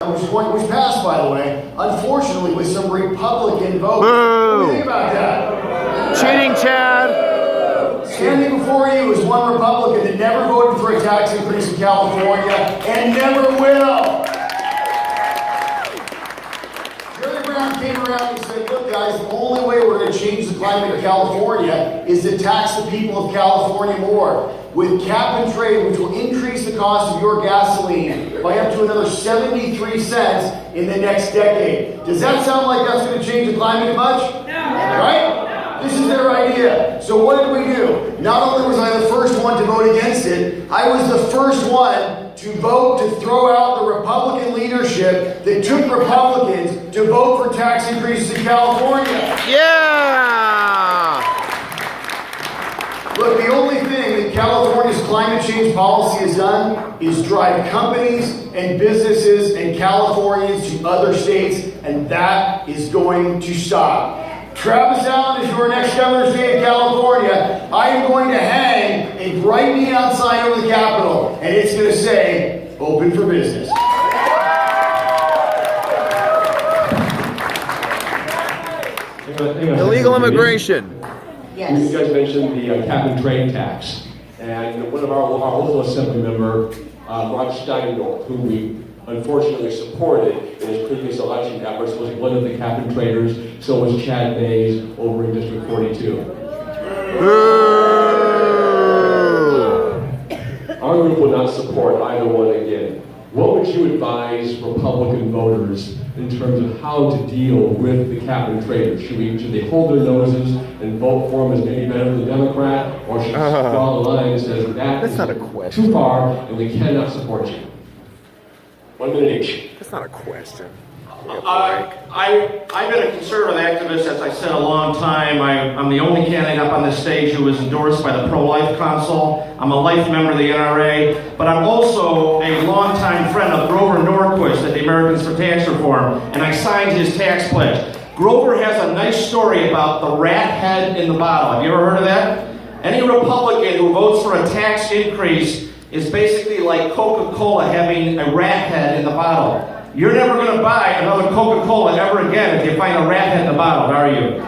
which passed, by the way, unfortunately with some Republican votes. Boo! What do you think about that? Cheating, Chad! Standing before you is one Republican that never voted for a tax increase in California and never will. Jerry Brown came around and said, look guys, the only way we're going to change the climate of California is to tax the people of California more. With cap and trade, which will increase the cost of your gasoline by up to another 73 cents in the next decade. Does that sound like that's going to change the climate much? No. Right? This is their idea. So what did we do? Not only was I the first one to vote against it, I was the first one to vote to throw out the Republican leadership that took Republicans to vote for tax increases in California. Yeah! Look, the only thing that California's climate change policy has done is drive companies and businesses and Californians to other states, and that is going to stop. Travis Allen is your next governor of the state of California. I am going to hang a bright neon sign over the Capitol, and it's going to say, open for business. Illegal immigration. Yes. You guys mentioned the cap and trade tax, and one of our local assembly member, Mark Steindorf, who we unfortunately supported in his previous election efforts, was one of the cap and traders. So was Chad Mays over in District 42. Our group will not support either one again. What would you advise Republican voters in terms of how to deal with the cap and traders? Should they hold their noses and vote for them as maybe better than the Democrat, or should we draw the line and say that's not a question. too far and we cannot support you? 1 minute each. That's not a question. I've been a conservative activist, as I said, a long time. I'm the only candidate up on this stage who was endorsed by the Pro-Life Council. I'm a life member of the NRA, but I'm also a longtime friend of Grover Norquist at the Americans for Tax Reform, and I signed his tax pledge. Grover has a nice story about the rat head in the bottle. Have you ever heard of that? Any Republican who votes for a tax increase is basically like Coca-Cola having a rat head in the bottle. You're never going to buy another Coca-Cola ever again if you find a rat head in the bottle, are you?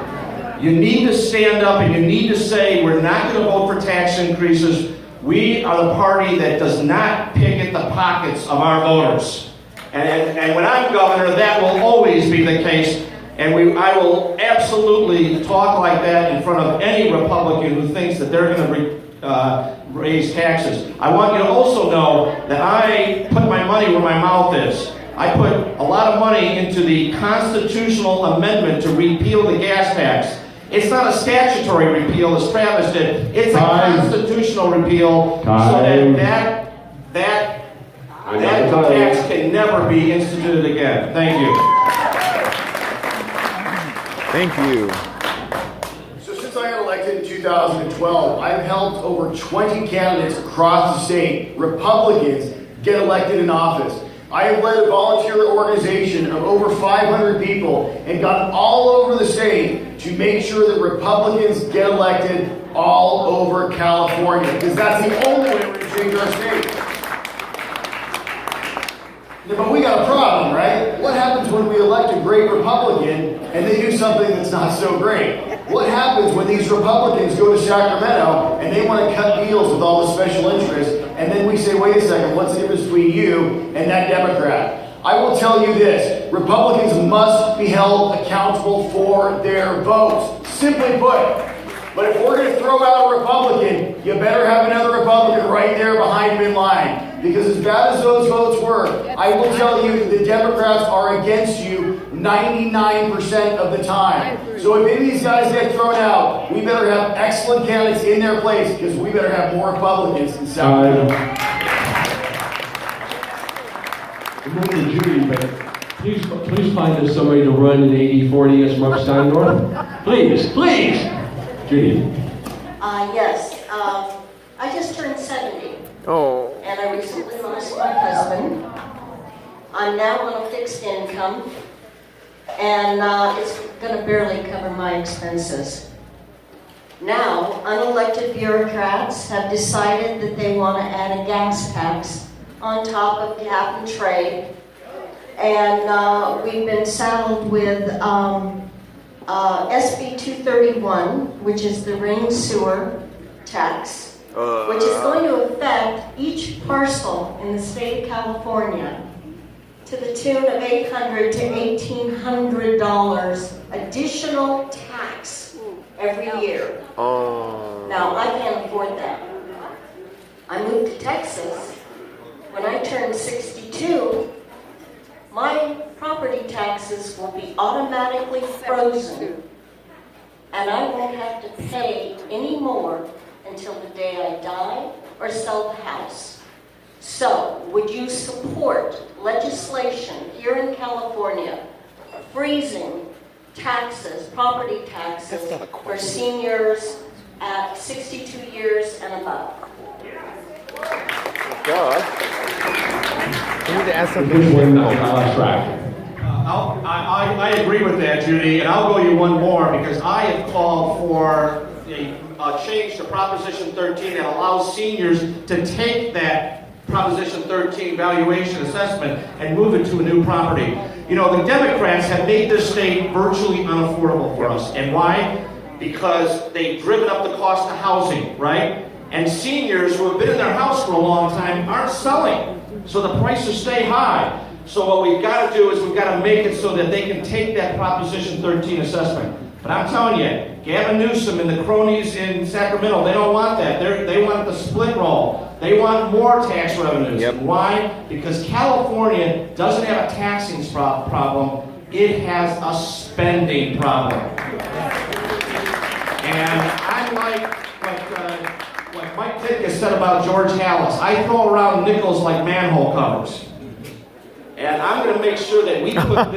You need to stand up and you need to say, we're not going to vote for tax increases. We are the party that does not pick at the pockets of our voters. And when I'm governor, that will always be the case. And I will absolutely talk like that in front of any Republican who thinks that they're going to raise taxes. I want you to also know that I put my money where my mouth is. I put a lot of money into the constitutional amendment to repeal the gas tax. It's not a statutory repeal, as Travis did. It's a constitutional repeal, so that tax can never be instituted again. Thank you. Thank you. So since I got elected in 2012, I've helped over 20 candidates across the state, Republicans, get elected in office. I have led a volunteer organization of over 500 people and gone all over the state to make sure that Republicans get elected all over California, because that's the only way we're going to change our state. But we got a problem, right? What happens when we elect a great Republican and they do something that's not so great? What happens when these Republicans go to Sacramento and they want to cut deals with all the special interests, and then we say, wait a second, what's the difference between you and that Democrat? I will tell you this, Republicans must be held accountable for their votes, simply put. But if we're going to throw out a Republican, you better have another Republican right there behind him in line. Because as bad as those votes were, I will tell you the Democrats are against you 99% of the time. So if any of these guys get thrown out, we better have excellent candidates in their place, because we better have more Republicans in South Carolina. Judy, but please find us somebody to run in 80-40 as Mark Steindorf. Please. Judy. Yes. I just turned 70. Oh. And I recently lost my husband. I'm now on a fixed income, and it's going to barely cover my expenses. Now, unelected bureaucrats have decided that they want to add a gas tax on top of cap and trade And we've been saddled with SB 231, which is the ring sewer tax, which is going to affect each parcel in the state of California to the tune of $800 to $1,800 additional tax every year. Now, I can't afford that. I moved to Texas. When I turned 62, my property taxes will be automatically frozen, and I won't have to pay any more until the day I die or sell the house. So, would you support legislation here in California freezing taxes, property taxes, for seniors at 62 years and above? God. We need to ask something Which one difficult. off track? I agree with that, Judy, and I'll go you one more because I have called for a change to Proposition 13 that allows seniors to take that Proposition 13 valuation assessment and move it to a new property. You know, the Democrats have made this state virtually unaffordable for us. And why? Because they've driven up the cost of housing, right? And seniors who have been in their house for a long time aren't selling. So the prices stay high. So what we've got to do is we've got to make it so that they can take that Proposition 13 assessment. But I'm telling you, Gavin Newsom and the cronies in Sacramento, they don't want that. They want the split roll. They want more tax revenues. Yep. And why? Because California doesn't have a taxing problem. It has a spending problem. And I'm like Mike Ditka said about George Hallis, I throw around nickels like manhole covers. And I'm going to make sure that we put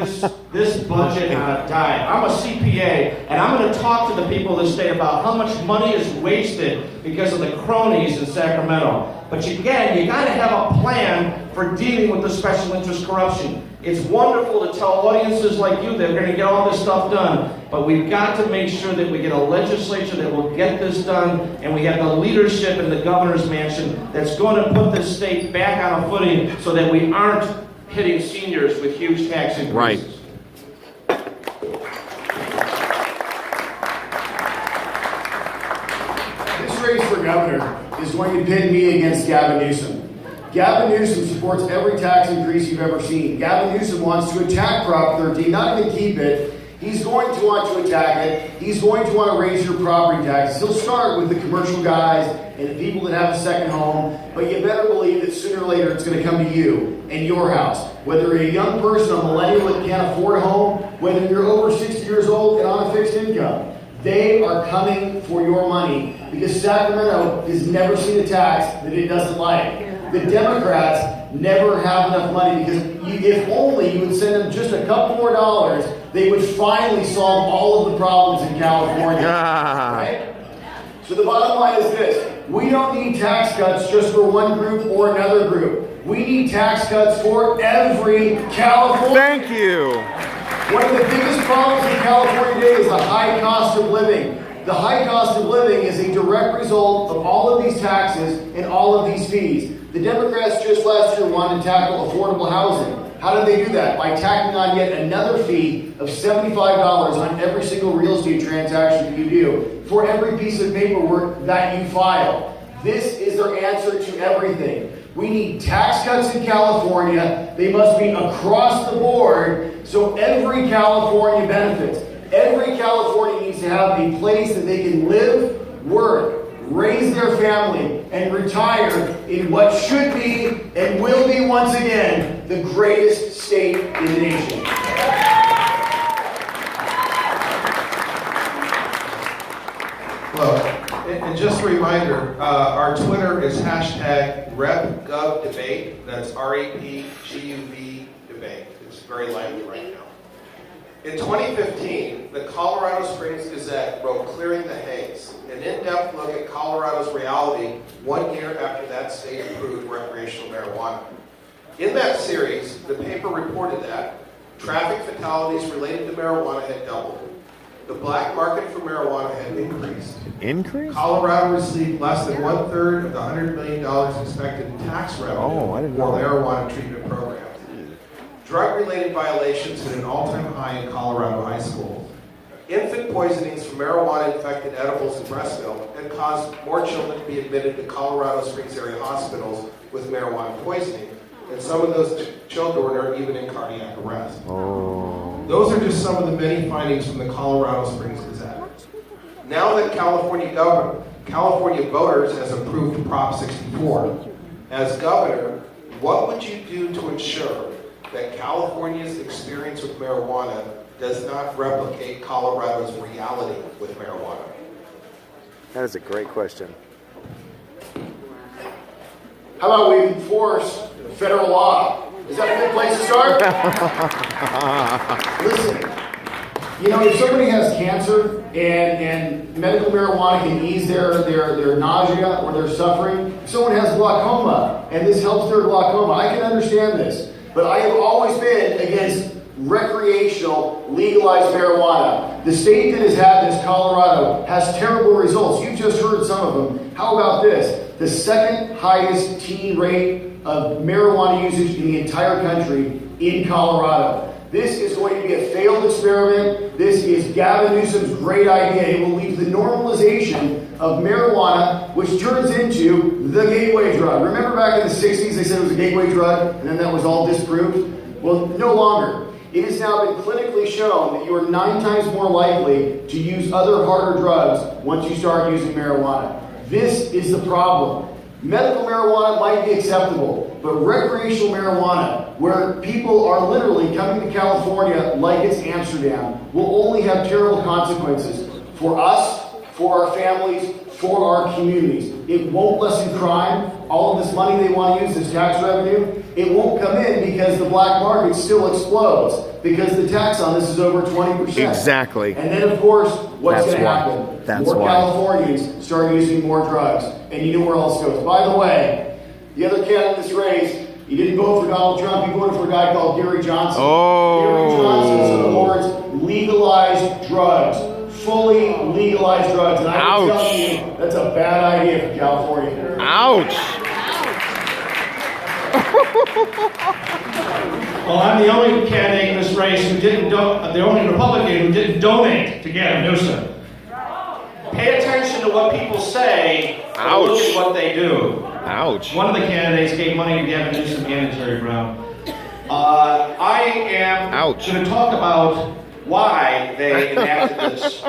this budget on a diet. I'm a CPA, and I'm going to talk to the people of the state about how much money is wasted because of the cronies in Sacramento. But again, you got to have a plan for dealing with the special interest corruption. It's wonderful to tell audiences like you that we're going to get all this stuff done, but we've got to make sure that we get a legislature that will get this done, and we have the leadership in the governor's mansion that's going to put this state back on a footing so that we aren't hitting seniors with huge tax increases. Right. This race for governor is going to pit me against Gavin Newsom. Gavin Newsom supports every tax increase you've ever seen. Gavin Newsom wants to attack Prop 13, not even keep it. He's going to want to attack it. He's going to want to raise your property taxes. He'll start with the commercial guys and the people that have a second home, but you better believe that sooner or later it's going to come to you and your house. Whether you're a young person, a millennial that can't afford a home, whether you're over 60 years old and on a fixed income, they are coming for your money because Sacramento has never seen a tax that it doesn't like. The Democrats never have enough money because if only you would send them just a couple more dollars, they would finally solve all of the problems in California. Right? So the bottom line is this. We don't need tax cuts just for one group or another group. We need tax cuts for every Californian. Thank you. One of the biggest problems in California today is the high cost of living. The high cost of living is a direct result of all of these taxes and all of these fees. The Democrats just last year wanted to tackle affordable housing. How did they do that? By tacking on yet another fee of $75 on every single real estate transaction that you do for every piece of paperwork that you file. This is their answer to everything. We need tax cuts in California. They must be across the board so every California benefits. Every California needs to have a place that they can live, work, raise their family, and retire in what should be and will be once again the greatest state in the nation. Hello. And just a reminder, our Twitter is #RepGovDebate. That's REPGUV debate. It's very lively right now. In 2015, the Colorado Springs Gazette wrote Clearing the Haze, an in-depth look at Colorado's reality 1 year after that state approved recreational marijuana. In that series, the paper reported that traffic fatalities related to marijuana had doubled. The black market for marijuana had increased. Increase? Colorado received less than 1/3 of the $100 million expected in tax revenue Oh, I didn't for know that. marijuana treatment programs. Drug-related violations hit an all-time high in Colorado high schools. Infant poisonings from marijuana-infected edibles and breast milk had caused more children to be admitted to Colorado Springs area hospitals with marijuana poisoning, and some of those children are even in cardiac arrest. Those are just some of the many findings from the Colorado Springs Gazette. Now that California voters has approved Prop 64, as governor, what would you do to ensure that California's experience with marijuana does not replicate Colorado's reality with marijuana? That is a great question. How about we enforce federal law? Is that a good place to start? Listen, you know, if somebody has cancer and medical marijuana can ease their nausea or their suffering, if someone has glaucoma and this helps their glaucoma, I can understand this. But I have always been against recreational legalized marijuana. The state that has had this, Colorado, has terrible results. You've just heard some of them. How about this? The second highest teen rate of marijuana usage in the entire country in Colorado. This is going to be a failed experiment. This is Gavin Newsom's great idea. It will lead to the normalization of marijuana, which turns into the gateway drug. Remember back in the 60s, they said it was a gateway drug, and then that was all disproved? Well, no longer. It has now been clinically shown that you are 9 times more likely to use other harder drugs once you start using marijuana. This is the problem. Medical marijuana might be acceptable, but recreational marijuana, where people are literally coming to California like it's Amsterdam, will only have terrible consequences for us, for our families, for our communities. It won't lessen crime. All of this money they want to use, this tax revenue, it won't come in because the black market still explodes because the tax on this is over 20%. Exactly. And then, of course, what's going to happen? That's more why. Californians start using more drugs. And you know where else it goes. By the way, the other candidate in this race, he didn't vote for Donald Trump. He voted for a guy called Gary Johnson. Gary Johnson supports legalized drugs. Fully legalized drugs. And I can tell you, that's a bad idea for California. Ouch! Well, I'm the only candidate in this race who didn't the only Republican who didn't donate to Gavin Newsom. Pay attention to what people say, but look at what they do. Ouch. One of the candidates gave money to Gavin Newsom and to Jerry Brown. I am going to talk about why they enacted this.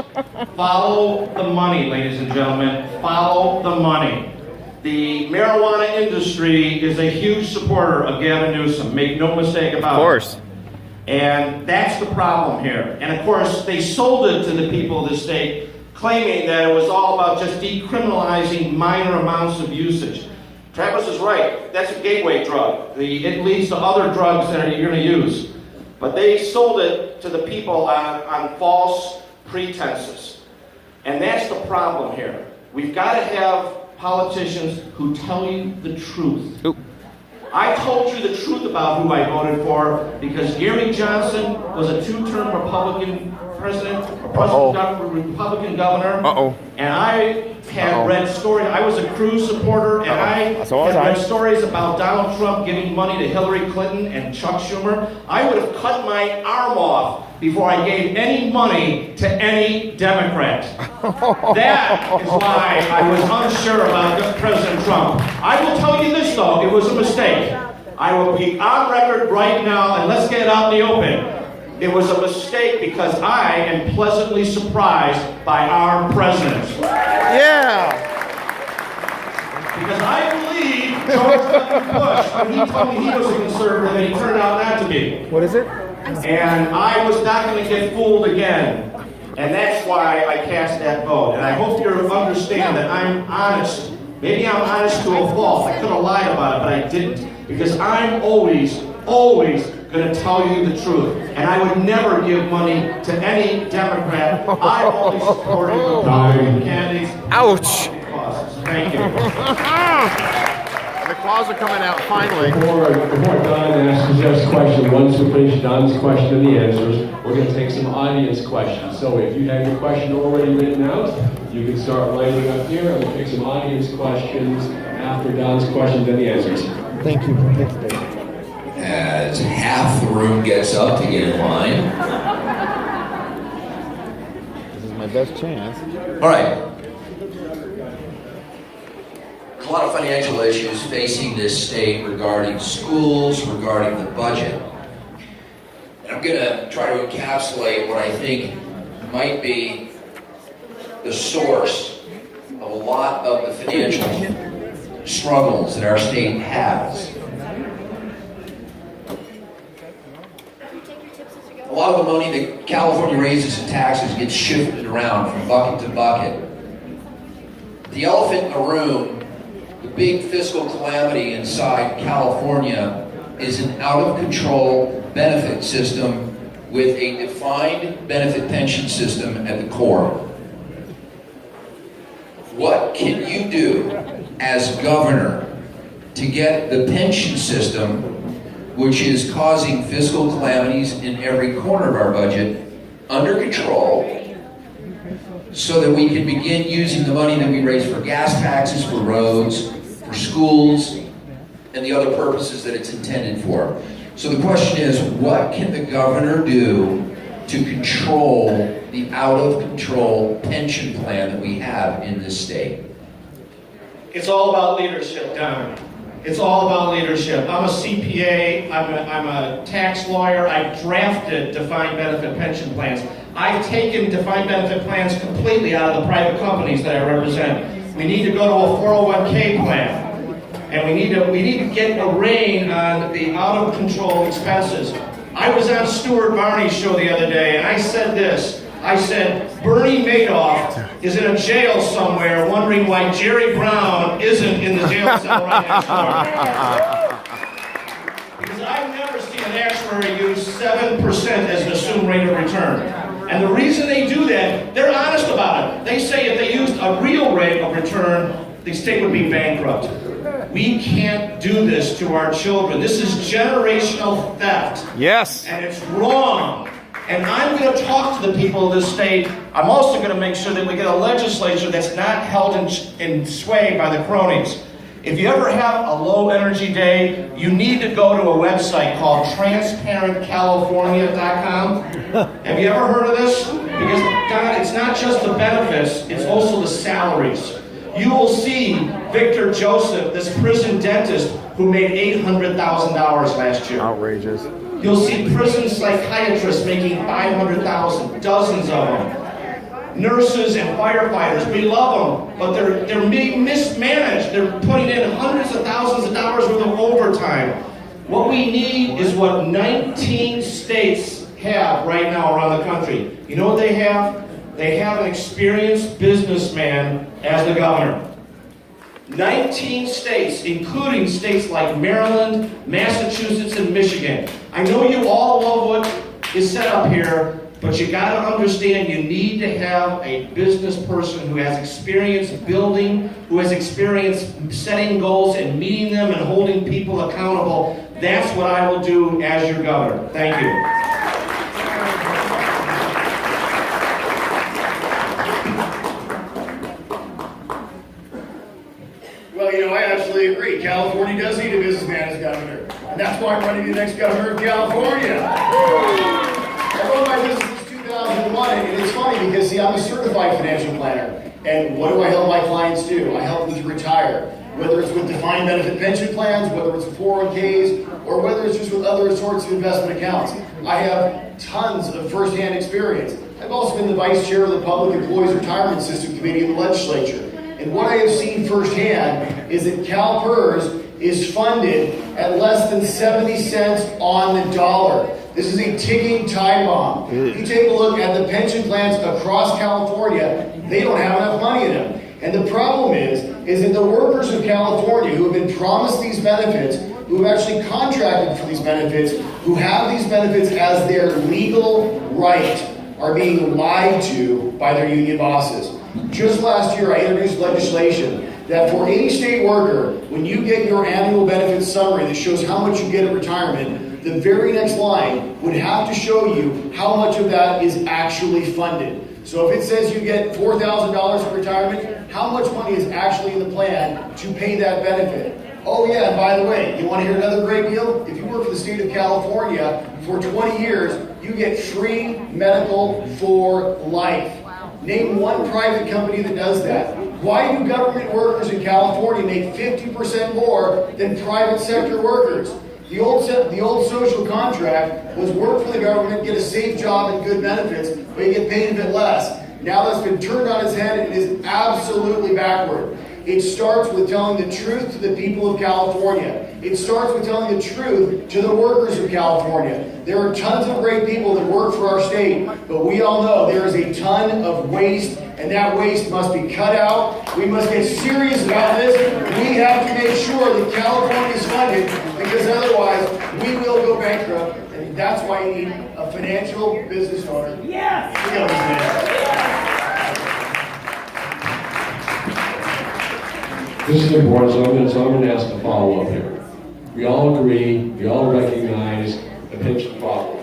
Follow the money, ladies and gentlemen. Follow the money. The marijuana industry is a huge supporter of Gavin Newsom. Make no mistake about it. Of course. And that's the problem here. And of course, they sold it to the people of the state, claiming that it was all about just decriminalizing minor amounts of usage. Travis is right. That's a gateway drug. It leads to other drugs that you're going to use. But they sold it to the people on false pretenses. And that's the problem here. We've got to have politicians who tell you the truth. Oop. I told you the truth about who I voted for because Gary Johnson was a 2-term Republican president, Republican governor. And I had read stories. I was a Cruz supporter, and I had read stories about Donald Trump giving money to Hillary Clinton and Chuck Schumer. I would have cut my arm off before I gave any money to any Democrat. That is why I was unsure about President Trump. I will tell you this, though, it was a mistake. I will be on record right now, and let's get it out in the open. It was a mistake because I am pleasantly surprised by our president. Yeah! Because I believe George W. Bush, when he told me he was a conservative, and he turned out not to be. What is it? And I was not going to get fooled again. And that's why I cast that vote. And I hope you understand that I'm honest. Maybe I'm honest to a fault. I could have lied about it, but I didn't. Because I'm always going to tell you the truth. And I would never give money to any Democrat. I only supported Republican candidates. Ouch! Thank you. The claws are coming out finally. Before Don asks Jeff's question, once we finish Don's question and the answers, we're going to take some audience questions. So if you have your question already written out, you can start lining up here, and we'll take some audience questions after Don's questions and the answers. Thank you. As as half the room gets up to get in line. This is my best chance. All right. There's a lot of financial issues facing this state regarding schools, regarding the budget. And I'm going to try to encapsulate what I think might be the source of a lot of the financial struggles that our state has. A lot of the money that California raises in taxes gets shifted around from bucket to bucket. The elephant in the room, the big fiscal calamity inside California, is an out-of-control benefit system with a defined benefit pension system at the core. What can you do as governor to get the pension system, which is causing fiscal calamities in every corner of our budget, under control, so that we can begin using the money that we raise for gas taxes, for roads, for schools, and the other purposes that it's intended for? So the question is, what can the governor do to control the out-of-control pension plan that we have in this state? It's all about leadership, Don. It's all about leadership. I'm a CPA, I'm a tax lawyer, I've drafted defined benefit pension plans. I've taken defined benefit plans completely out of the private companies that I represent. We need to go to a 401k plan. And we need to get a rein on the out-of-control expenses. I was on Stuart Varney's show the other day, and I said this. I said, Bernie Madoff is in a jail somewhere wondering why Jerry Brown isn't in the jail cell right next door. Because I've never seen an actuary use 7% as an assumed rate of return. And the reason they do that, they're honest about it. They say if they used a real rate of return, the state would be bankrupt. We can't do this to our children. This is generational theft. Yes. And it's wrong. And I'm going to talk to the people of this state. I'm also going to make sure that we get a legislature that's not held in sway by the cronies. If you ever have a low energy day, you need to go to a website called transparentcalifornia.com. Have you ever heard of this? Because, God, it's not just the benefits, it's also the salaries. You will see Victor Joseph, this prison dentist who made $800,000 last year. Outrageous. You'll see prison psychiatrists making $500,000, dozens of them. Nurses and firefighters, we love them, but they're being mismanaged. They're putting in hundreds of thousands of dollars worth of overtime. What we need is what 19 states have right now around the country. You know what they have? They have an experienced businessman as the governor. 19 states, including states like Maryland, Massachusetts, and Michigan. I know you all love what is set up here, but you got to understand you need to have a business person who has experience building, who has experience setting goals and meeting them and holding people accountable. That's what I will do as your governor. Thank you. Well, you know, I absolutely agree. California does need a businessman as governor. And that's why I'm running to the next governor of California. I've run my business since 2001, and it's funny because, see, I'm a certified financial planner. And what do I help my clients do? I help them to retire. Whether it's with defined benefit pension plans, whether it's 401ks, or whether it's just with other sorts of investment accounts. I have tons of firsthand experience. I've also been the vice chair of the Public Employees Retirement System Committee in the legislature. And what I have seen firsthand is that CalPERS is funded at less than 70 cents on the dollar. This is a ticking time bomb. If you take a look at the pension plans across California, they don't have enough money in them. And the problem is that the workers of California who have been promised these benefits, who have actually contracted for these benefits, who have these benefits as their legal right, are being lied to by their union bosses. Just last year, I introduced legislation that for any state worker, when you get your annual benefits summary that shows how much you get at retirement, the very next line would have to show you how much of that is actually funded. So if it says you get $4,000 for retirement, how much money is actually in the plan to pay that benefit? Oh yeah, and by the way, you want to hear another great deal? If you work for the state of California for 20 years, you get free medical for life. Name one private company that does that. Why do government workers in California make 50% more than private sector workers? The old social contract was work for the government, get a safe job and good benefits, but you get paid a bit less. Now that's been turned on its head and it is absolutely backward. It starts with telling the truth to the people of California. It starts with telling the truth to the workers of California. There are tons of great people that work for our state, but we all know there is a ton of waste, and that waste must be cut out. We must get serious about this. We have to make sure that California is funded, because otherwise we will go bankrupt, and that's why you need a financial business owner. Yes! This is important, so I'm going to ask a follow-up here. We all agree, we all recognize the pension problem.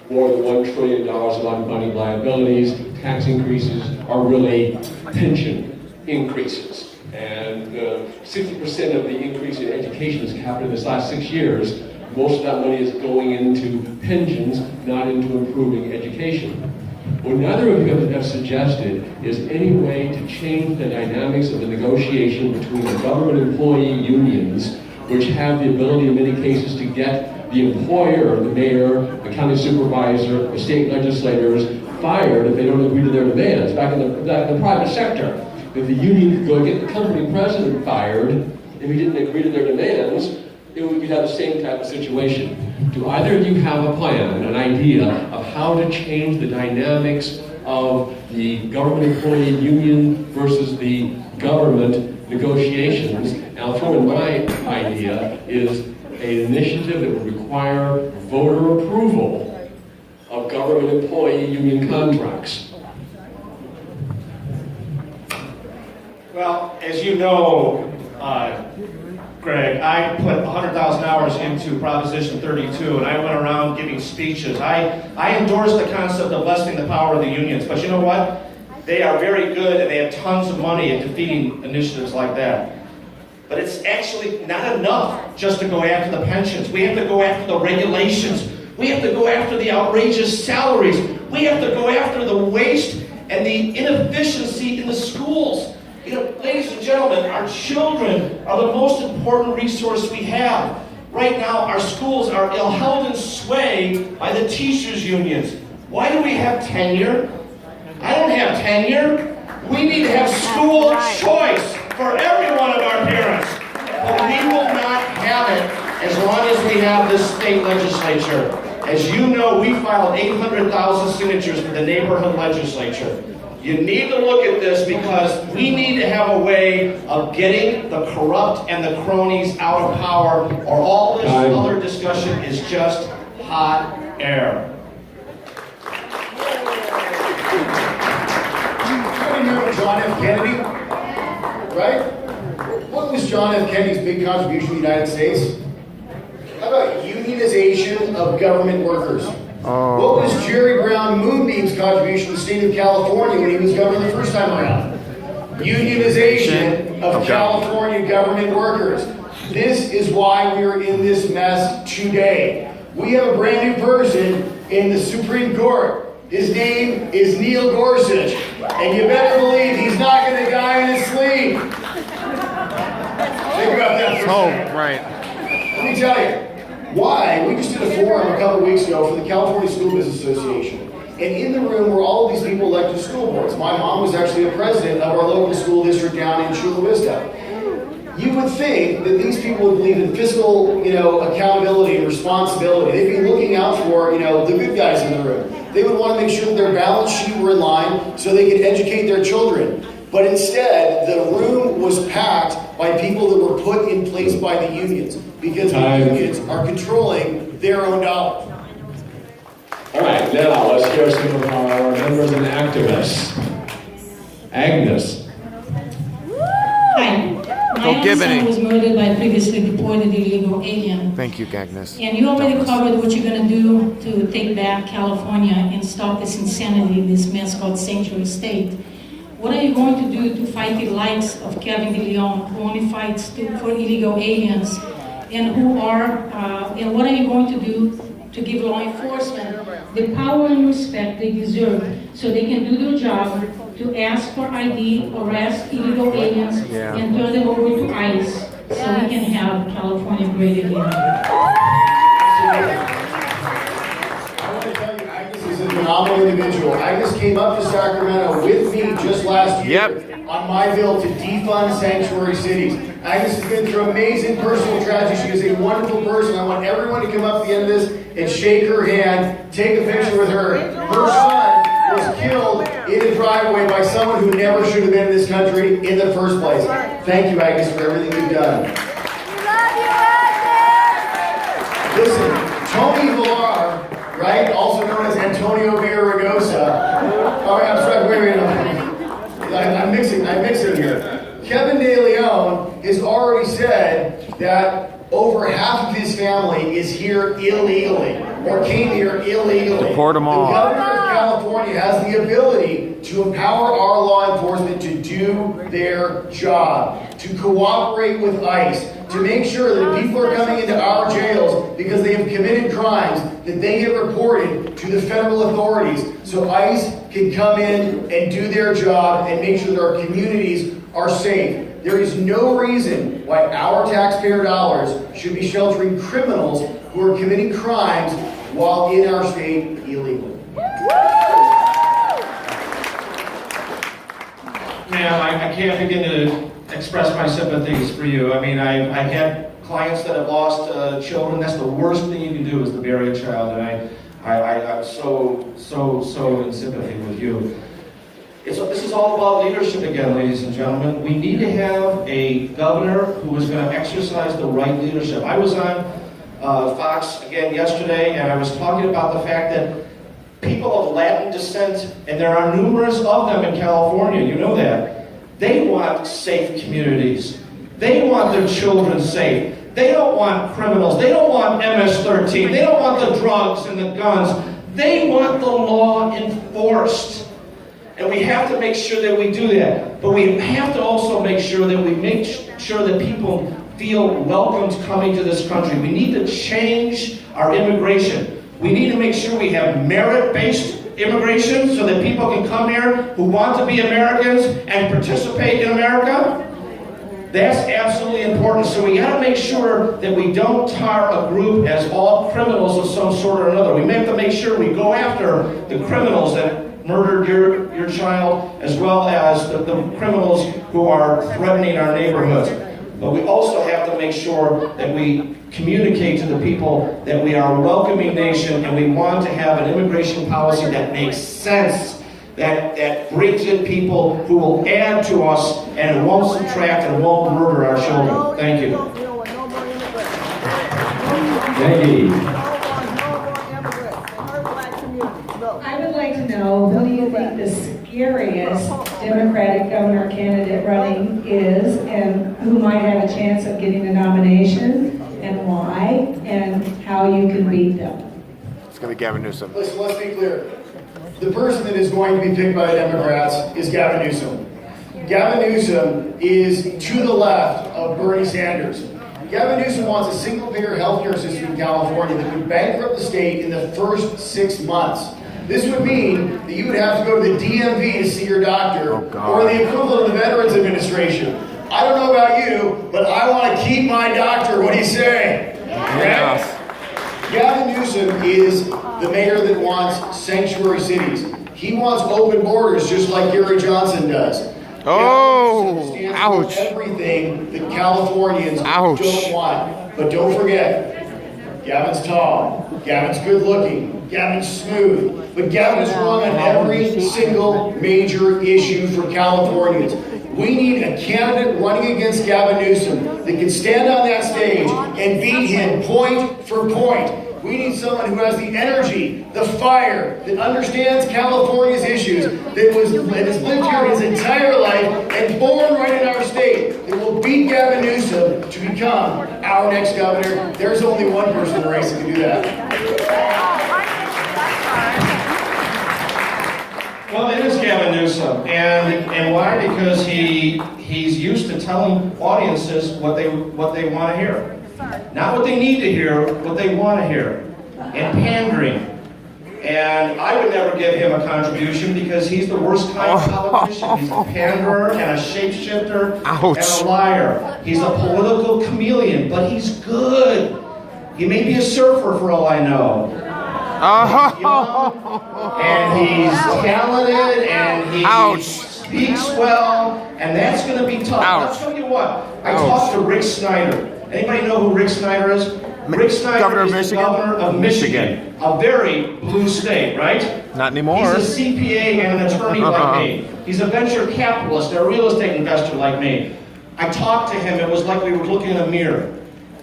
More than $1 trillion of unfunded liabilities, tax increases are really pension increases. And 60% of the increase in education has happened in this last 6 years. Most of that money is going into pensions, not into improving education. What neither of you have suggested is any way to change the dynamics of the negotiation between the government employee unions, which have the ability in many cases to get the employer, the mayor, the county supervisor, the state legislators fired if they don't agree to their demands. Back in the private sector, if the union could go get the company president fired if he didn't agree to their demands, we'd have the same type of situation. Do either of you have a plan, an idea of how to change the dynamics of the government employee union versus the government negotiations? And I'll throw in my idea is an initiative that would require voter approval of government employee union contracts. Well, as you know, Greg, I put 100,000 hours into Proposition 32, and I went around giving speeches. I endorsed the concept of lessening the power of the unions, but you know what? They are very good, and they have tons of money at defeating initiatives like that. But it's actually not enough just to go after the pensions. We have to go after the regulations. We have to go after the outrageous salaries. We have to go after the waste and the inefficiency in the schools. You know, ladies and gentlemen, our children are the most important resource we have. Right now, our schools are held in sway by the teachers' unions. Why do we have tenure? I don't have tenure. We need to have school choice for every one of our parents. But we will not have it as long as we have this state legislature. As you know, we filed 800,000 signatures for the neighborhood legislature. You need to look at this because we need to have a way of getting the corrupt and the cronies out of power, or all this other discussion is just hot air. Remember John F. Kennedy, right? What was John F. Kennedy's big contribution to the United States? How about unionization of government workers? What was Jerry Brown Moonbeam's contribution to the state of California when he was governor the first time around? Unionization of California government workers. This is why we are in this mess today. We have a brand new person in the Supreme Court. His name is Neil Gorsuch. And you better believe he's not going to die in his sleep. Think about that for a second. Right. Let me tell you. Why? We just did a forum a couple weeks ago for the California School Business Association. And in the room were all of these people elected to school boards. My mom was actually a president of our local school district down in Chula Vista. You would think that these people would believe in fiscal, accountability and responsibility. They'd be looking out for, the good guys in the room. They would want to make sure that their balance sheet were in line so they could educate their children. But instead, the room was packed by people that were put in place by the unions, because the unions are controlling their own dollars. All right, now let's hear some of our members and activists. Agnes. Hi. My only son was murdered by a previously deported illegal alien. Thank you, Agnes. And you already covered what you're going to do to take back California and stop this insanity, this mess called Sanctuary State. What are you going to do to fight the likes of Kevin De Leon, who only fights for illegal aliens, and and what are you going to do to give law enforcement the power and respect they deserve so they can do their job to ask for ID, arrest illegal aliens, and turn them over to ICE so we can have California great again. I want to tell you, Agnes is a phenomenal individual. Agnes came up to Sacramento with me just last year on my bill to defund sanctuary cities. Agnes has been through amazing personal tragedy. She is a wonderful person. I want everyone to come up at the end of this and shake her hand, take a picture with her. Her son was killed in a driveway by someone who never should have been in this country in the first place. Thank you, Agnes, for everything you've done. Listen, Tony Villar, right, also known as Antonio Villaraigosa. All right, I'm sorry, wait. I'm mixing here. Kevin De Leon has already said that over half of his family is here illegally, or came here illegally. Deport them all. The governor of California has the ability to empower our law enforcement to do their job, to cooperate with ICE, to make sure that if people are coming into our jails because they have committed crimes, that they get reported to the federal authorities so ICE can come in and do their job and make sure that our communities are safe. There is no reason why our taxpayer dollars should be sheltering criminals who are committing crimes while in our state illegally. Man, I can't begin to express my sympathies for you. I mean, I've had clients that have lost children. That's the worst thing you can do is to bury a child, and I'm so in sympathy with you. This is all about leadership again, ladies and gentlemen. We need to have a governor who is going to exercise the right leadership. I was on Fox again yesterday, and I was talking about the fact that people of Latin descent, and there are numerous of them in California, you know that, they want safe communities. They want their children safe. They don't want criminals. They don't want MS-13. They don't want the drugs and the guns. They want the law enforced. And we have to make sure that we do that. But we have to also make sure that we make sure that people feel welcomed coming to this country. We need to change our immigration. We need to make sure we have merit-based immigration so that people can come here who want to be Americans and participate in America. That's absolutely important. So we got to make sure that we don't tar a group as all criminals of some sort or another. We have to make sure we go after the criminals that murdered your child, as well as the criminals who are threatening our neighborhoods. But we also have to make sure that we communicate to the people that we are a welcoming nation and we want to have an immigration policy that makes sense, that brings in people who will add to us and won't subtract and won't murder our children. Thank you. Maggie. I would like to know, who do you think the scariest Democratic governor candidate running is, and who might have a chance of getting the nomination, and why, and how you can beat them? It's going to be Gavin Newsom. Listen, let's be clear. The person that is going to be picked by the Democrats is Gavin Newsom. Gavin Newsom is to the left of Bernie Sanders. Gavin Newsom wants a single-payer healthcare system in California that would bankrupt the state in the first 6 months. This would mean that you would have to go to the DMV to see your doctor, or the equivalent of the Veterans Administration. I don't know about you, but I want to keep my doctor. What do you say? Right? Gavin Newsom is the mayor that wants sanctuary cities. He wants open borders just like Gary Johnson does. Oh, stands ouch. for everything that Californians don't want. But don't forget, Gavin's tall, Gavin's good looking, Gavin's smooth, but Gavin is wrong on every single major issue for Californians. We need a candidate running against Gavin Newsom that can stand on that stage and beat him point for point. We need someone who has the energy, the fire, that understands California's issues, that has lived here his entire life and born right in our state, that will beat Gavin Newsom to become our next governor. There's only one person in the race that can do that. Well, it is Gavin Newsom, and why? Because he's used to telling audiences what they want to hear, not what they need to hear, what they want to hear, and pandering. And I would never give him a contribution because he's the worst kind of politician. He's a panderer and a shapeshifter and a liar. He's a political chameleon, but he's good. He may be a surfer for all I know. And he's talented and he speaks well, and that's going to be tough. I'll tell you what, I talked to Rick Snyder. Anybody know who Rick Snyder is? Rick Snyder is the governor of Michigan, a very blue state, right? Not anymore. He's a CPA and an attorney like me. He's a venture capitalist, a real estate investor like me. I talked to him, it was like we were looking in a mirror.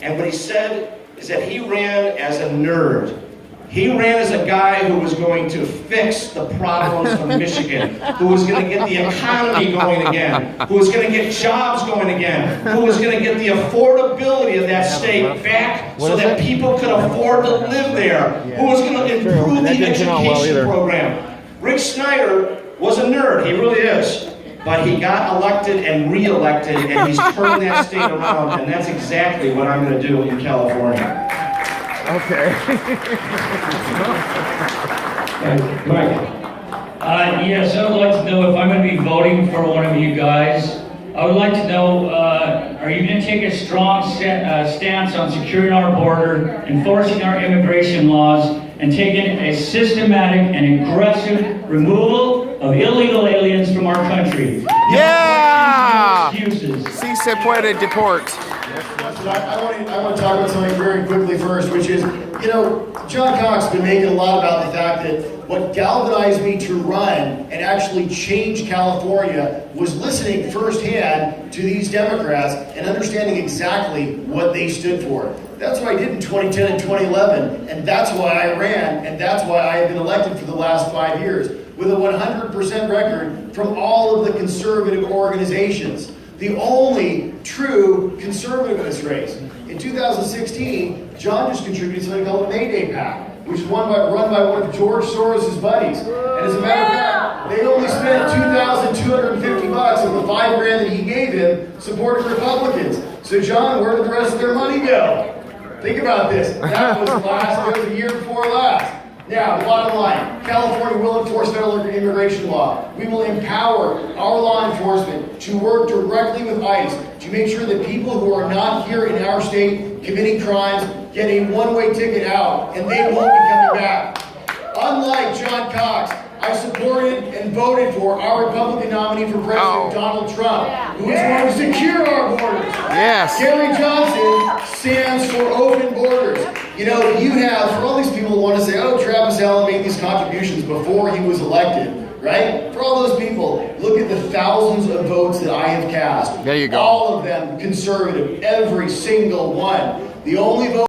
And what he said is that he ran as a nerd. He ran as a guy who was going to fix the problems of Michigan, who was going to get the economy going again, who was going to get jobs going again, who was going to get the affordability of that state back so that people could afford to live there, who was going to improve the education program. Rick Snyder was a nerd, he really is. But he got elected and re-elected, and he's turned that state around, and that's exactly what I'm going to do in California. Okay. Mike. Yes, I would like to know if I'm going to be voting for one of you guys. I would like to know, are you going to take a strong stance on securing our border, enforcing our immigration laws, and taking a systematic and aggressive removal of illegal aliens from our country? Yeah! No excuses. Si se puede deport. I want to talk about something very quickly first, which is, you know, John Cox has been making a lot about the fact that what galvanized me to run and actually change California was listening firsthand to these Democrats and understanding exactly what they stood for. That's what I did in 2010 and 2011, and that's why I ran, and that's why I have been elected for the last 5 years, with a 100% record from all of the conservative organizations. The only true conservative in this race. In 2016, John just contributed something called the Mayday PAC, which is run by one of George Soros' buddies. And as a matter of fact, they only spent $2,250 of the $5,000 that he gave him supporting Republicans. So John, where did the rest of their money go? Think about this. That was the year before last. Now, the bottom line, California will enforce federal immigration law. We will empower our law enforcement to work directly with ICE to make sure that people who are not here in our state committing crimes get a one-way ticket out, and they won't be coming back. Unlike John Cox, I supported and voted for our Republican nominee for President, Donald Trump, who is going to secure our borders. Yes. Gary Johnson stands for open borders. You know, you have, for all these people who want to say, oh, Travis Allen made these contributions before he was elected, right? For all those people, look at the thousands of votes that I have cast. There you go. All of them conservative, every single one. The only vote